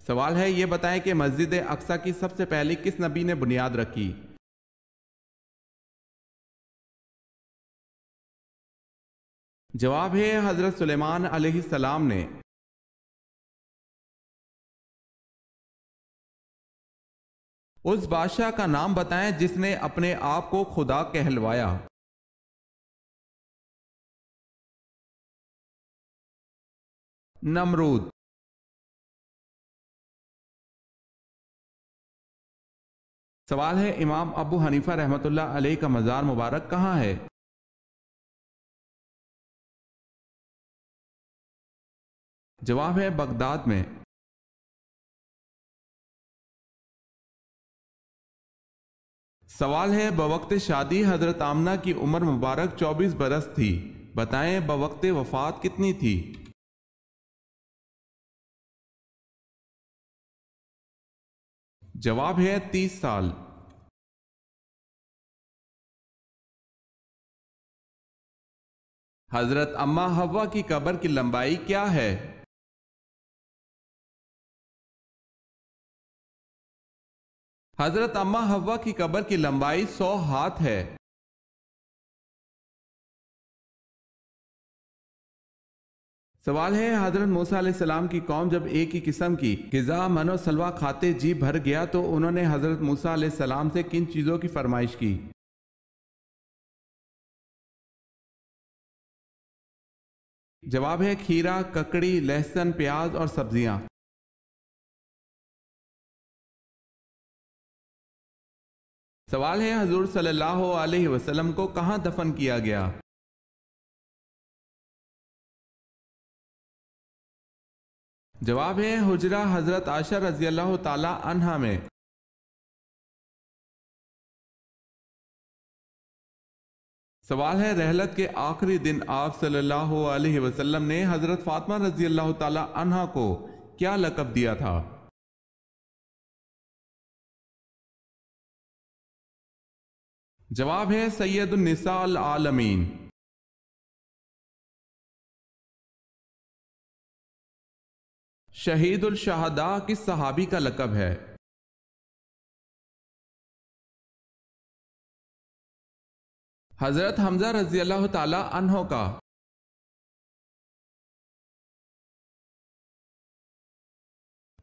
سوال ہے یہ بتائیں کہ مسجد اقصی کی سب سے پہلے کس نبی نے بنیاد رکھی؟ جواب ہے حضرت سلیمان علیہ السلام نے۔ اس بادشاہ کا نام بتائیں جس نے اپنے آپ کو خدا کہلوایا۔ نمرود۔ سوال ہے امام ابو حنیفہ رحمۃ اللہ علیہ کا مزار مبارک کہاں ہے؟ جواب ہے بغداد میں۔ سوال ہے بوقت شادی حضرت آمنہ کی عمر مبارک 24 برس تھی، بتائیں بوقت وفات کتنی تھی؟ جواب ہے 30 سال۔ حضرت اماں حوا کی قبر کی لمبائی کیا ہے؟ حضرت اماں حوا کی قبر کی لمبائی 100 ہاتھ ہے۔ سوال ہے حضرت موسیٰ علیہ السلام کی قوم جب ایک ہی قسم کی غذا من و سلوہ کھاتے جی بھر گیا تو انہوں نے حضرت موسیٰ علیہ السلام سے کن چیزوں کی فرمائش کی؟ جواب ہے کھیرا، ککڑی، لہسن، پیاز اور سبزیاں۔ سوال ہے حضور صلی اللہ علیہ وسلم کو کہاں دفن کیا گیا؟ جواب ہے حجرہ حضرت عائشہ رضی اللہ تعالی عنہا میں۔ سوال ہے رحلت کے آخری دن آپ صلی اللہ علیہ وسلم نے حضرت فاطمہ رضی اللہ تعالی عنہا کو کیا لقب دیا تھا؟ جواب ہے سید النساء العالمین۔ شہید الشہداء کس صحابی کا لقب ہے؟ حضرت حمزہ رضی اللہ تعالی عنہ کا۔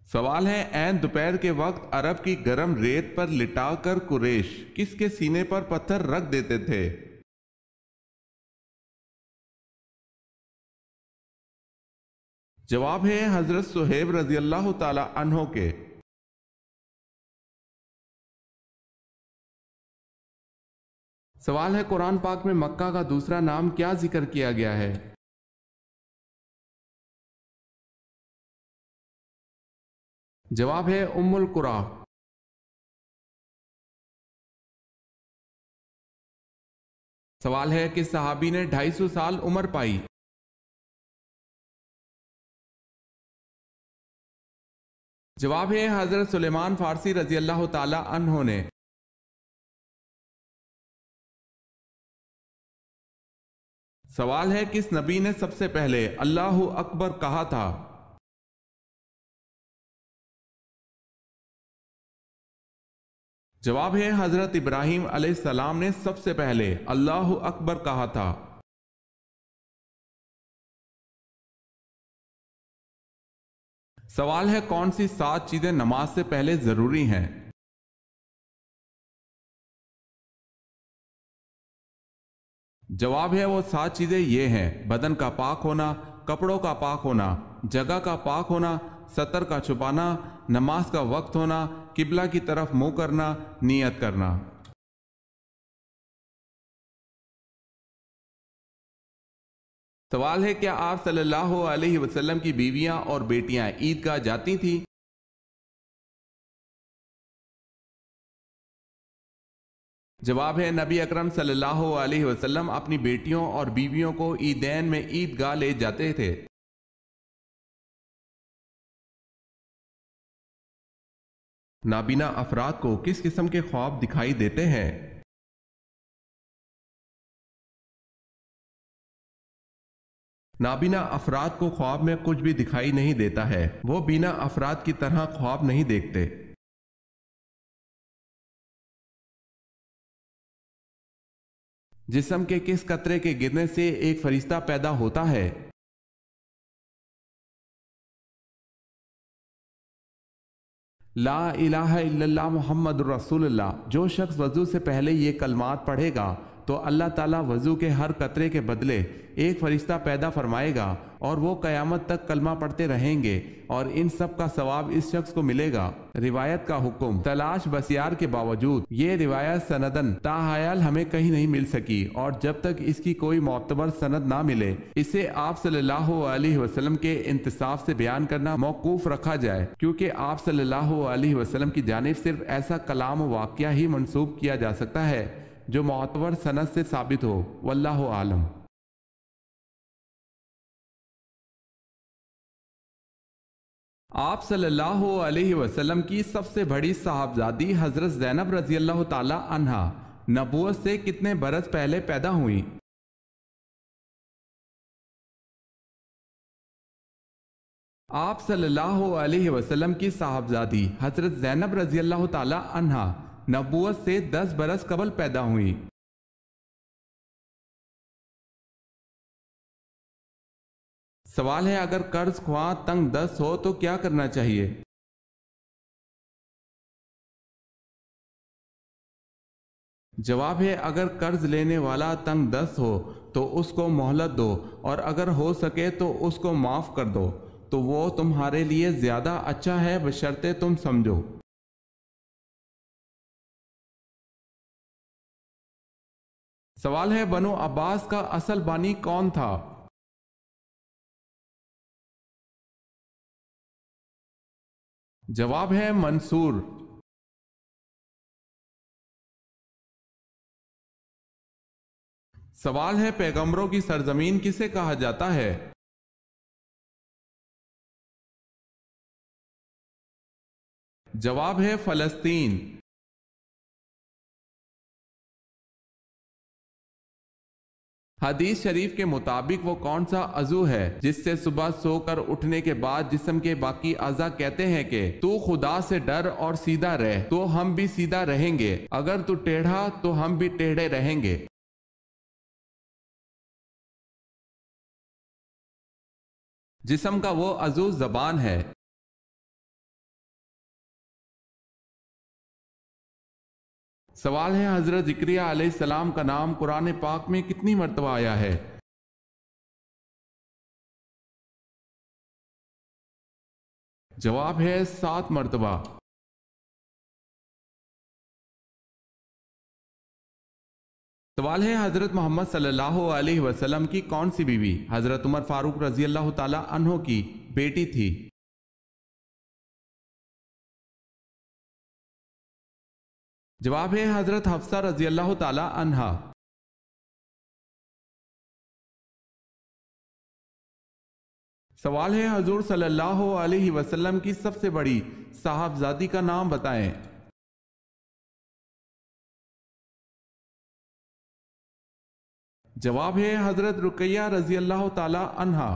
سوال ہے عین دوپہر کے وقت عرب کی گرم ریت پر لٹا کر قریش کس کے سینے پر پتھر رکھ دیتے تھے؟ جواب ہے حضرت صہیب رضی اللہ تعالی عنہ کے۔ سوال ہے قرآن پاک میں مکہ کا دوسرا نام کیا ذکر کیا گیا ہے؟ جواب ہے ام القریٰ۔ سوال ہے کس صحابی نے 250 سال عمر پائی؟ جواب ہے حضرت سلیمان فارسی رضی اللہ تعالی عنہ نے۔ سوال ہے کس نبی نے سب سے پہلے اللہ اکبر کہا تھا؟ جواب ہے حضرت ابراہیم علیہ السلام نے سب سے پہلے اللہ اکبر کہا تھا۔ سوال ہے کون سی 7 چیزیں نماز سے پہلے ضروری ہیں؟ جواب ہے وہ 7 چیزیں یہ ہیں: بدن کا پاک ہونا، کپڑوں کا پاک ہونا، جگہ کا پاک ہونا، ستر کا چھپانا، نماز کا وقت ہونا، قبلہ کی طرف منہ کرنا، نیت کرنا۔ سوال ہے کیا آپ صلی اللہ علیہ وسلم کی بیویاں اور بیٹیاں عیدگاہ جاتی تھیں؟ جواب ہے نبی اکرم صلی اللہ علیہ وسلم اپنی بیٹیوں اور بیویوں کو عیدین میں عیدگاہ لے جاتے تھے۔ نابینا افراد کو کس قسم کے خواب دکھائی دیتے ہیں؟ نابینا افراد کو خواب میں کچھ بھی دکھائی نہیں دیتا ہے، وہ بینا افراد کی طرح خواب نہیں دیکھتے۔ جسم کے کس قطرے کے گرنے سے ایک فرشتہ پیدا ہوتا ہے؟ لا الہ الا اللہ محمد رسول اللہ۔ جو شخص وضو سے پہلے یہ کلمات پڑھے گا تو اللہ تعالیٰ وضو کے ہر قطرے کے بدلے ایک فرشتہ پیدا فرمائے گا اور وہ قیامت تک کلمہ پڑھتے رہیں گے اور ان سب کا ثواب اس شخص کو ملے گا۔ روایت کا حکم تلاش بسیار کے باوجود یہ روایت سندن تاحیال ہمیں کہیں نہیں مل سکی، اور جب تک اس کی کوئی معتبر سند نہ ملے اسے آپ صلی اللہ علیہ وسلم کے انتصاف سے بیان کرنا موقوف رکھا جائے، کیونکہ آپ صلی اللہ علیہ وسلم کی جانب صرف ایسا کلام و واقعہ ہی منسوب کیا جا سکتا ہے جو معتبر سند سے ثابت ہو۔ واللہ عالم۔ آپ صلی اللہ علیہ وسلم کی سب سے بڑی صاحبزادی حضرت زینب رضی اللہ تعالی عنہا نبوت سے کتنے برس پہلے پیدا ہوئیں؟ آپ صلی اللہ علیہ وسلم کی صاحبزادی حضرت زینب رضی اللہ تعالی عنہا نبوت سے 10 برس قبل پیدا ہوئیں۔ سوال ہے اگر قرض خواہ تنگ دست ہو تو کیا کرنا چاہیے؟ جواب ہے اگر قرض لینے والا تنگ دست ہو تو اس کو مہلت دو، اور اگر ہو سکے تو اس کو معاف کر دو، تو وہ تمہارے لیے زیادہ اچھا ہے بشرطے تم سمجھو۔ سوال ہے بنو عباس کا اصل بانی کون تھا؟ جواب ہے منصور۔ سوال ہے پیغمبروں کی سرزمین کسے کہا جاتا ہے؟ جواب ہے فلسطین۔ حدیث شریف کے مطابق وہ کون سا عضو ہے جس سے صبح سو کر اٹھنے کے بعد جسم کے باقی اعضاء کہتے ہیں کہ تو خدا سے ڈر اور سیدھا رہ، تو ہم بھی سیدھا رہیں گے، اگر تو ٹیڑھا تو ہم بھی ٹیڑھے رہیں گے؟ جسم کا وہ عضو زبان ہے۔ سوال ہے حضرت زکریا علیہ السلام کا نام قرآن پاک میں کتنی مرتبہ آیا ہے؟ جواب ہے 7 مرتبہ۔ سوال ہے حضرت محمد صلی اللہ علیہ وسلم کی کون سی بیوی حضرت عمر فاروق رضی اللہ تعالی عنہ کی بیٹی تھی؟ جواب ہے حضرت حفصہ رضی اللہ تعالی عنہا۔ سوال ہے حضور صلی اللہ علیہ وسلم کی سب سے بڑی صاحبزادی کا نام بتائیں۔ جواب ہے حضرت رقیہ رضی اللہ تعالی عنہا۔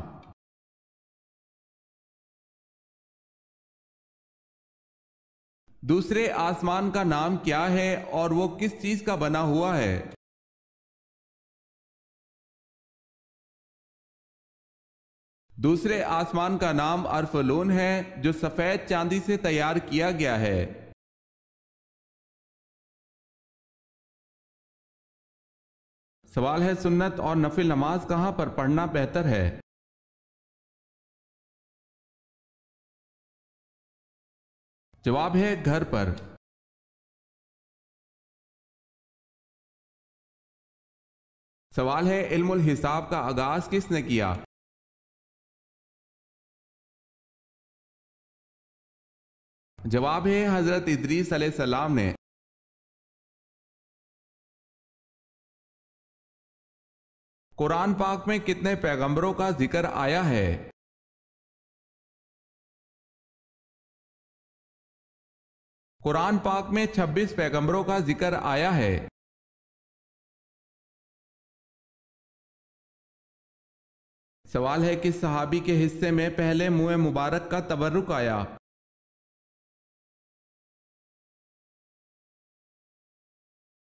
دوسرے آسمان کا نام کیا ہے اور وہ کس چیز کا بنا ہوا ہے؟ دوسرے آسمان کا نام ارفلون ہے جو سفید چاندی سے تیار کیا گیا ہے۔ سوال ہے سنت اور نفل نماز کہاں پر پڑھنا بہتر ہے؟ جواب ہے گھر پر۔ سوال ہے علم الحساب کا آغاز کس نے کیا؟ جواب ہے حضرت ادریس علیہ السلام نے۔ قرآن پاک میں کتنے پیغمبروں کا ذکر آیا ہے؟ قرآن پاک میں 26 پیغمبروں کا ذکر آیا ہے۔ سوال ہے کس صحابی کے حصے میں پہلے منہ مبارک کا تبرک آیا؟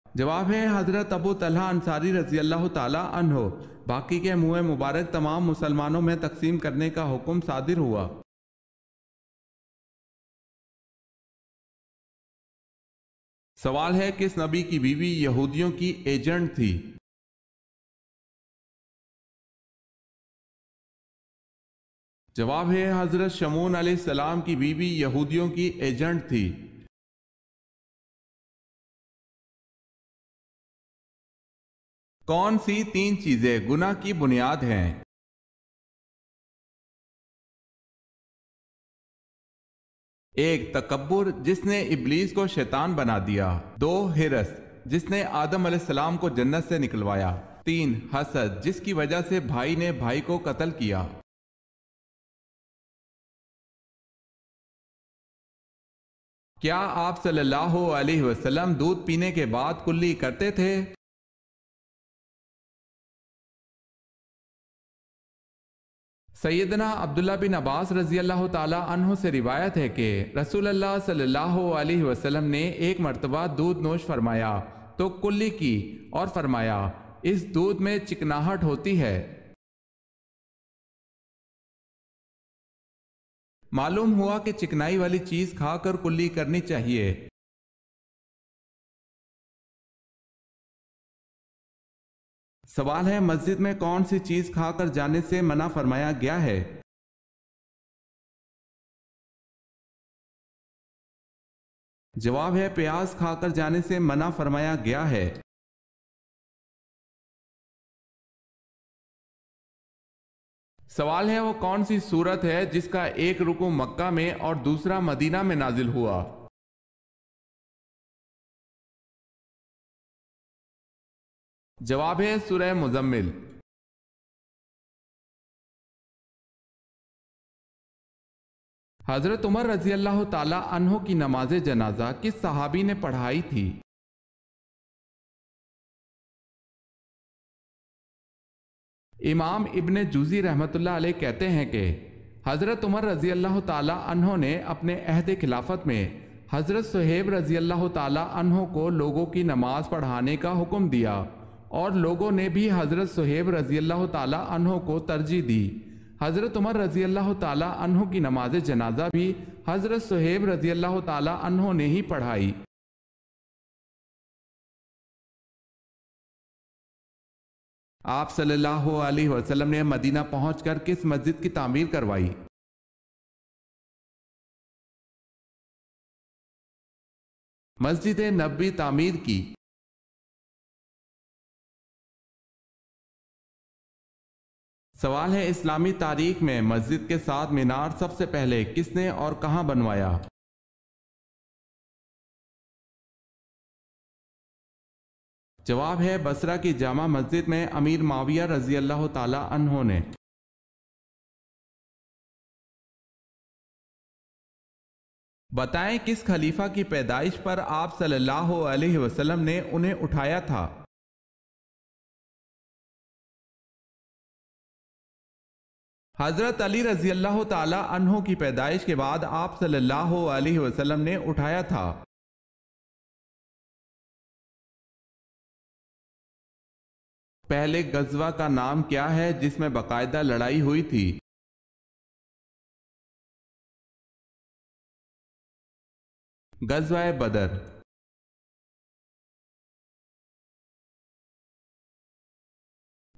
جواب ہے حضرت ابو طلحہ انصاری رضی اللہ تعالی عنہ۔ باقی کے منہ مبارک تمام مسلمانوں میں تقسیم کرنے کا حکم صادر ہوا۔ سوال ہے کس نبی کی بیوی یہودیوں کی ایجنٹ تھی؟ جواب ہے حضرت شمعون علیہ السلام کی بیوی یہودیوں کی ایجنٹ تھی۔ کون سی 3 چیزیں گناہ کی بنیاد ہیں؟ 1 تکبر جس نے ابلیس کو شیطان بنا دیا۔ 2 ہرس جس نے آدم علیہ السلام کو جنت سے نکلوایا۔ 3 حسد جس کی وجہ سے بھائی نے بھائی کو قتل کیا۔ کیا آپ صلی اللہ علیہ وسلم دودھ پینے کے بعد کلی کرتے تھے؟ سیدنا عبداللہ بن عباس رضی اللہ تعالی عنہ سے روایت ہے کہ رسول اللہ صلی اللہ علیہ وسلم نے ایک مرتبہ دودھ نوش فرمایا تو کلی کی اور فرمایا اس دودھ میں چکناہٹ ہوتی ہے۔ معلوم ہوا کہ چکنائی والی چیز کھا کر کلی کرنی چاہیے۔ سوال ہے مسجد میں کون سی چیز کھا کر جانے سے منع فرمایا گیا ہے؟ جواب ہے پیاز کھا کر جانے سے منع فرمایا گیا ہے۔ سوال ہے وہ کون سی سورت ہے جس کا ایک رکوع مکہ میں اور دوسرا مدینہ میں نازل ہوا؟ جواب ہے سورہ مزمل۔ حضرت عمر رضی اللہ تعالی عنہ کی نماز جنازہ کس صحابی نے پڑھائی تھی؟ امام ابن جوزی رحمۃ اللہ علیہ کہتے ہیں کہ حضرت عمر رضی اللہ تعالی عنہ نے اپنے عہد خلافت میں حضرت صہیب رضی اللہ تعالی عنہ کو لوگوں کی نماز پڑھانے کا حکم دیا اور لوگوں نے بھی حضرت صہیب رضی اللہ تعالی عنہ کو ترجیح دی۔ حضرت عمر رضی اللہ تعالی عنہ کی نماز جنازہ بھی حضرت صہیب رضی اللہ تعالی عنہ نے ہی پڑھائی۔ آپ صلی اللہ علیہ وسلم نے مدینہ پہنچ کر کس مسجد کی تعمیر کروائی؟ مسجد نبوی تعمیر کی۔ سوال ہے اسلامی تاریخ میں مسجد کے ساتھ مینار سب سے پہلے کس نے اور کہاں بنوایا؟ جواب ہے بصرہ کی جامع مسجد میں امیر معاویہ رضی اللہ تعالی عنہ نے۔ بتائیں کس خلیفہ کی پیدائش پر آپ صلی اللہ علیہ وسلم نے انہیں اٹھایا تھا؟ حضرت علی رضی اللہ تعالی عنہ کی پیدائش کے بعد آپ صلی اللہ علیہ وسلم نے اٹھایا تھا۔ پہلے غزوہ کا نام کیا ہے جس میں باقاعدہ لڑائی ہوئی تھی؟ غزوہ بدر۔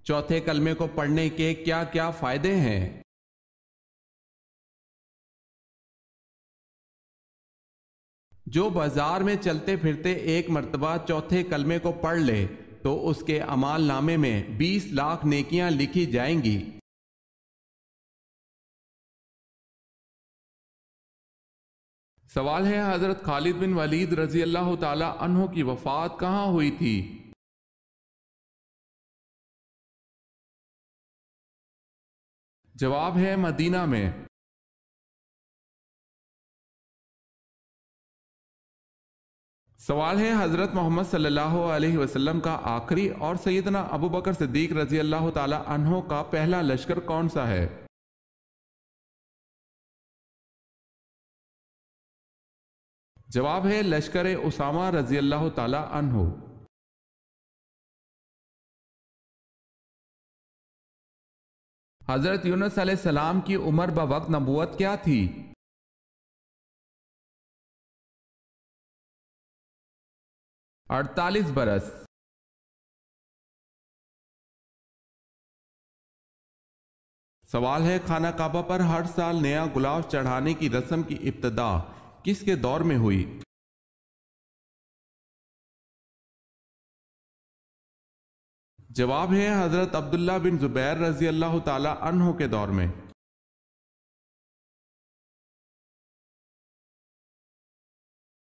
چوتھے کلمے کو پڑھنے کے کیا کیا فائدے ہیں؟ جو بازار میں چلتے پھرتے ایک مرتبہ چوتھے کلمے کو پڑھ لے تو اس کے اعمال نامے میں 20 لاکھ نیکیاں لکھی جائیں گی۔ سوال ہے حضرت خالد بن ولید رضی اللہ تعالی عنہ کی وفات کہاں ہوئی تھی؟ جواب ہے مدینہ میں۔ سوال ہے حضرت محمد صلی اللہ علیہ وسلم کا آخری اور سیدنا ابو بکر صدیق رضی اللہ تعالی عنہ کا پہلا لشکر کون سا ہے؟ جواب ہے لشکر اسامہ رضی اللہ تعالی عنہ۔ حضرت یونس علیہ السلام کی عمر بوقت نبوت کیا تھی؟ اڑتالیس برس۔ سوال ہے خانہ کعبہ پر ہر سال نیا گلاب چڑھانے کی رسم کی ابتدا کس کے دور میں ہوئی؟ جواب ہے حضرت عبداللہ بن زبیر رضی اللہ تعالی عنہ کے دور میں۔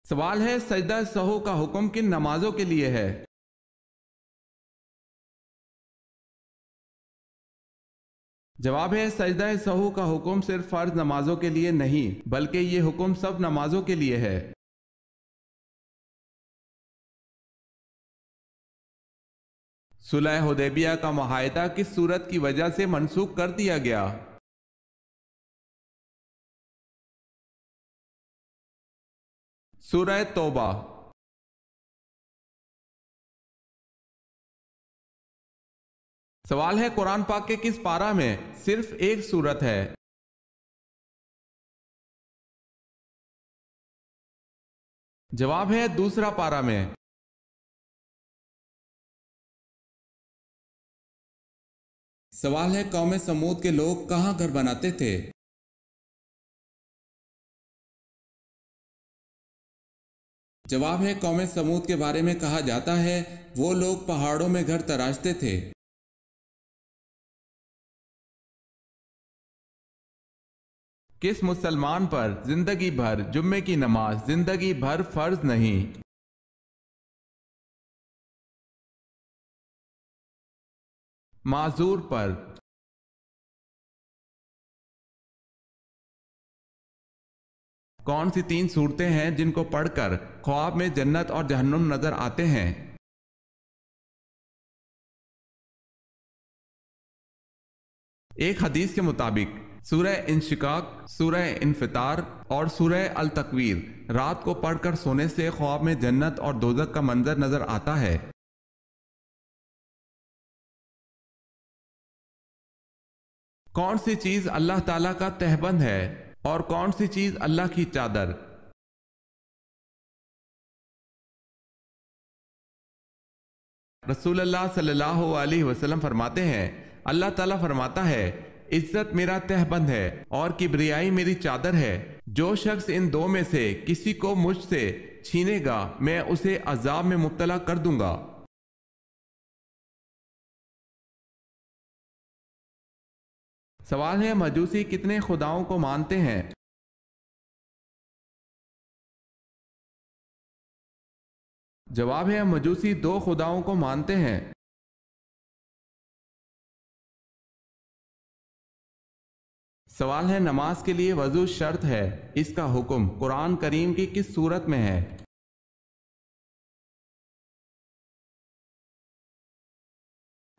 سوال ہے سجدہ سہو کا حکم کن نمازوں کے لیے ہے؟ جواب ہے سجدہ سہو کا حکم صرف فرض نمازوں کے لیے نہیں بلکہ یہ حکم سب نمازوں کے لیے ہے۔ صلح حدیبیہ کا معاہدہ کس صورت کی وجہ سے منسوخ کر دیا گیا؟ سورہ توبہ۔ سوال ہے قرآن پاک کے کس پارہ میں صرف ایک سورت ہے؟ جواب ہے دوسرا پارہ میں۔ سوال ہے قوم سمود کے لوگ کہاں گھر بناتے تھے؟ جواب ہے قوم سمود کے بارے میں کہا جاتا ہے وہ لوگ پہاڑوں میں گھر تراشتے تھے۔ کس مسلمان پر زندگی بھر جمعے کی نماز زندگی بھر فرض نہیں؟ معذور پر۔ کون سی تین صورتیں ہیں جن کو پڑھ کر خواب میں جنت اور جہنم نظر آتے ہیں؟ ایک حدیث کے مطابق سورہ انشقاق، سورہ انفطار اور سورہ التکویر رات کو پڑھ کر سونے سے خواب میں جنت اور دوزخ کا منظر نظر آتا ہے۔ کون سی چیز اللہ تعالیٰ کا تہبند ہے اور کون سی چیز اللہ کی چادر؟ رسول اللہ صلی اللہ علیہ وسلم فرماتے ہیں اللہ تعالیٰ فرماتا ہے عزت میرا تہبند ہے اور کبریائی میری چادر ہے، جو شخص ان دو میں سے کسی کو مجھ سے چھینے گا میں اسے عذاب میں مبتلا کر دوں گا۔ سوال ہے مجوسی کتنے خداؤں کو مانتے ہیں؟ جواب ہے مجوسی دو خداؤں کو مانتے ہیں۔ سوال ہے نماز کے لیے وضو شرط ہے، اس کا حکم قرآن کریم کی کس سورت میں ہے؟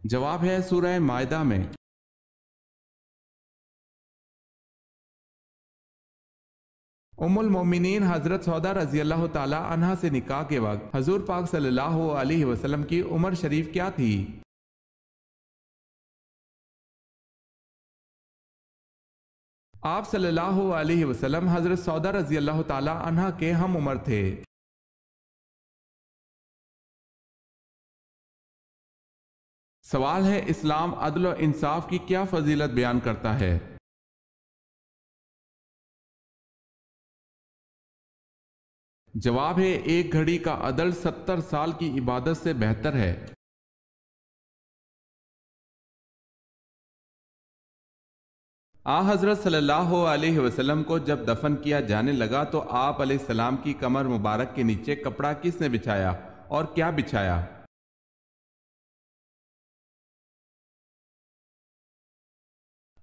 جواب ہے سورہ مائدہ میں۔ ام المومنین حضرت سودا رضی اللہ تعالی عنہا سے نکاح کے وقت حضور پاک صلی اللہ علیہ وسلم کی عمر شریف کیا تھی؟ آپ صلی اللہ علیہ وسلم حضرت سودا رضی اللہ تعالی عنہا کے ہم عمر تھے۔ سوال ہے اسلام عدل و انصاف کی کیا فضیلت بیان کرتا ہے؟ جواب ہے ایک گھڑی کا عدل 70 سال کی عبادت سے بہتر ہے۔ حضرت صلی اللہ علیہ وسلم کو جب دفن کیا جانے لگا تو آپ علیہ السلام کی کمر مبارک کے نیچے کپڑا کس نے بچھایا اور کیا بچھایا؟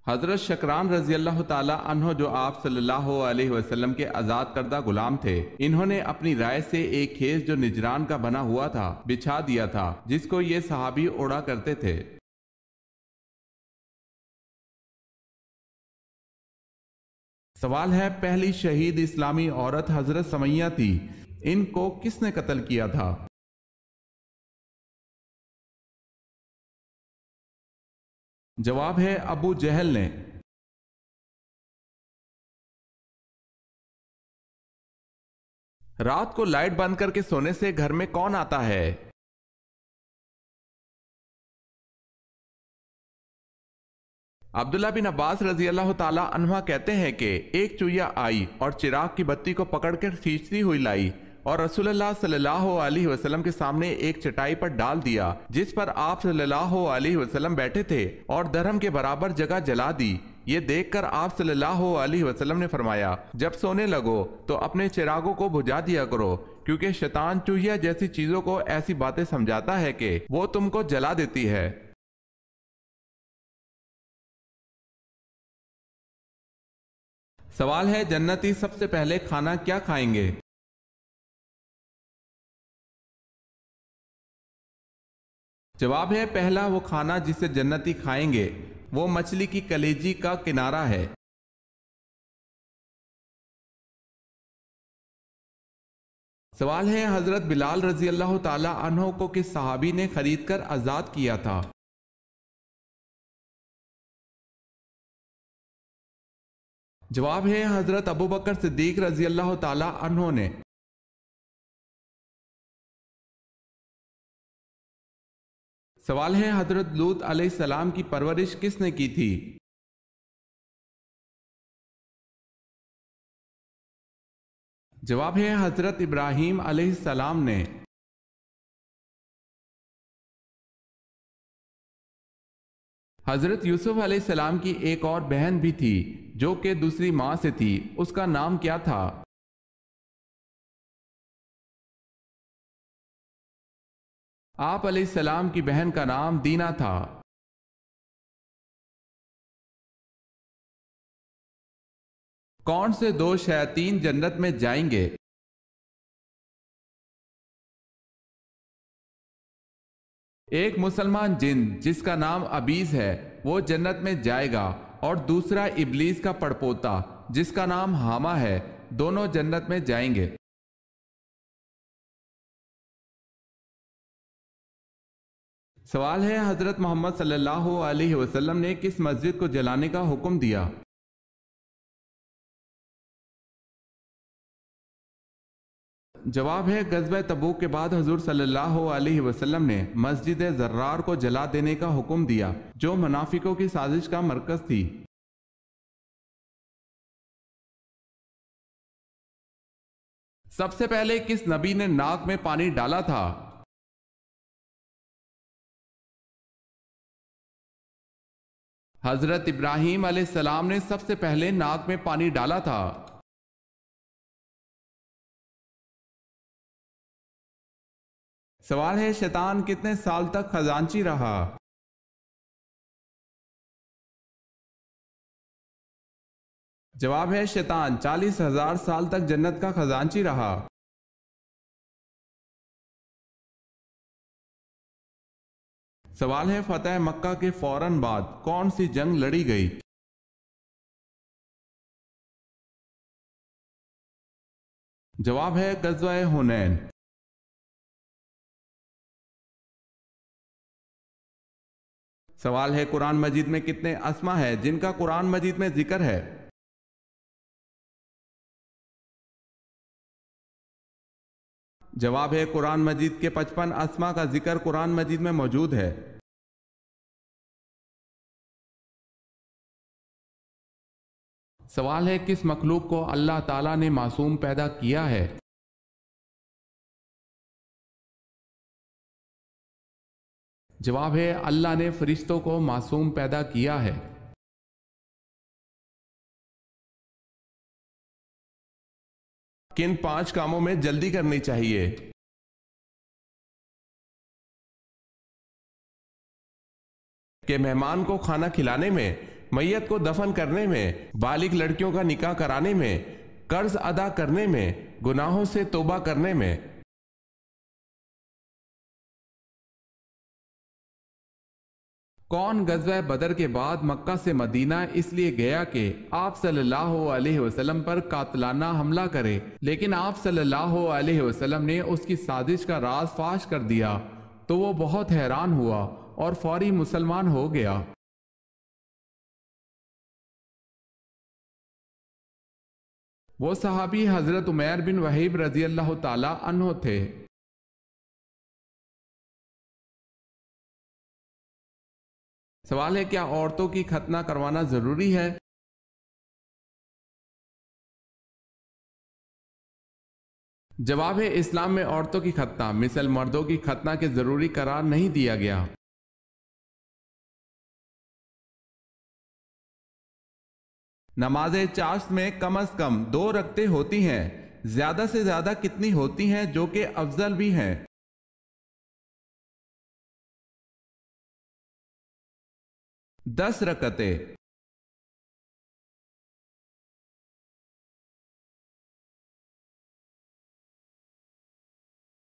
حضرت شکران رضی اللہ تعالی عنہ جو آپ صلی اللہ علیہ وسلم کے آزاد کردہ غلام تھے، انہوں نے اپنی رائے سے ایک خیز جو نجران کا بنا ہوا تھا بچھا دیا تھا، جس کو یہ صحابی اڑا کرتے تھے۔ سوال ہے، پہلی شہید اسلامی عورت حضرت سمیہ تھی، ان کو کس نے قتل کیا تھا؟ جواب ہے ابو جہل نے۔ رات کو لائٹ بند کر کے سونے سے گھر میں کون آتا ہے؟ عبداللہ بن عباس رضی اللہ تعالی عنہ کہتے ہیں کہ ایک چوہیا آئی اور چراغ کی بتی کو پکڑ کر کھینچتی ہوئی لائی اور رسول اللہ صلی اللہ علیہ وسلم کے سامنے ایک چٹائی پر ڈال دیا، جس پر آپ صلی اللہ علیہ وسلم بیٹھے تھے، اور درہم کے برابر جگہ جلا دی۔ یہ دیکھ کر آپ صلی اللہ علیہ وسلم نے فرمایا، جب سونے لگو تو اپنے چراغوں کو بجھا دیا کرو، کیونکہ شیطان چوہیا جیسی چیزوں کو ایسی باتیں سمجھاتا ہے کہ وہ تم کو جلا دیتی ہے۔ سوال ہے، جنتی سب سے پہلے کھانا کیا کھائیں گے؟ جواب ہے، پہلا وہ کھانا جسے جنتی کھائیں گے وہ مچھلی کی کلیجی کا کنارہ ہے۔ سوال ہے، حضرت بلال رضی اللہ تعالی عنہ کو کس صحابی نے خرید کر آزاد کیا تھا؟ جواب ہے، حضرت ابوبکر صدیق رضی اللہ تعالی عنہ نے۔ سوال ہے، حضرت لوط علیہ السلام کی پرورش کس نے کی تھی؟ جواب ہے، حضرت ابراہیم علیہ السلام نے۔ حضرت یوسف علیہ السلام کی ایک اور بہن بھی تھی جو کہ دوسری ماں سے تھی، اس کا نام کیا تھا؟ آپ علیہ السلام کی بہن کا نام دینا تھا۔ کون سے دو شیاطین جنت میں جائیں گے؟ ایک مسلمان جن جس کا نام ابیز ہے وہ جنت میں جائے گا، اور دوسرا ابلیس کا پڑپوتا جس کا نام حامہ ہے، دونوں جنت میں جائیں گے۔ سوال ہے، حضرت محمد صلی اللہ علیہ وسلم نے کس مسجد کو جلانے کا حکم دیا؟ جواب ہے، غزوہ تبوک کے بعد حضور صلی اللہ علیہ وسلم نے مسجد زرار کو جلا دینے کا حکم دیا، جو منافقوں کی سازش کا مرکز تھی۔ سب سے پہلے کس نبی نے ناک میں پانی ڈالا تھا؟ حضرت ابراہیم علیہ السلام نے سب سے پہلے ناک میں پانی ڈالا تھا۔ سوال ہے، شیطان کتنے سال تک خزانچی رہا؟ جواب ہے، شیطان 40,000 سال تک جنت کا خزانچی رہا۔ سوال ہے، فتح مکہ کے فوراً بعد کون سی جنگ لڑی گئی؟ جواب ہے، غزوہ حنین۔ سوال ہے، قرآن مجید میں کتنے اسما ہے جن کا قرآن مجید میں ذکر ہے؟ جواب ہے، قرآن مجید کے 55 اسما کا ذکر قرآن مجید میں موجود ہے۔ سوال ہے، کس مخلوق کو اللہ تعالیٰ نے معصوم پیدا کیا ہے؟ جواب ہے، اللہ نے فرشتوں کو معصوم پیدا کیا ہے۔ کن 5 کاموں میں جلدی کرنی چاہیے؟ کہ مہمان کو کھانا کھلانے میں، میت کو دفن کرنے میں، بالغ لڑکیوں کا نکاح کرانے میں، قرض ادا کرنے میں، گناہوں سے توبہ کرنے میں۔ کون غزوہ بدر کے بعد مکہ سے مدینہ اس لیے گیا کہ آپ صلی اللہ علیہ وسلم پر قاتلانہ حملہ کرے، لیکن آپ صلی اللہ علیہ وسلم نے اس کی سازش کا راز فاش کر دیا تو وہ بہت حیران ہوا اور فوری مسلمان ہو گیا۔ وہ صحابی حضرت عمیر بن وحیب رضی اللہ تعالی عنہ تھے۔ سوال ہے، کیا عورتوں کی ختنہ کروانا ضروری ہے؟ جواب ہے، اسلام میں عورتوں کی ختنہ مثل مردوں کی ختنہ کے ضروری قرار نہیں دیا گیا۔ نماز چاشت میں کم از کم 2 رکعتیں ہوتی ہیں، زیادہ سے زیادہ کتنی ہوتی ہیں جو کہ افضل بھی ہیں؟ 10 رکعتیں۔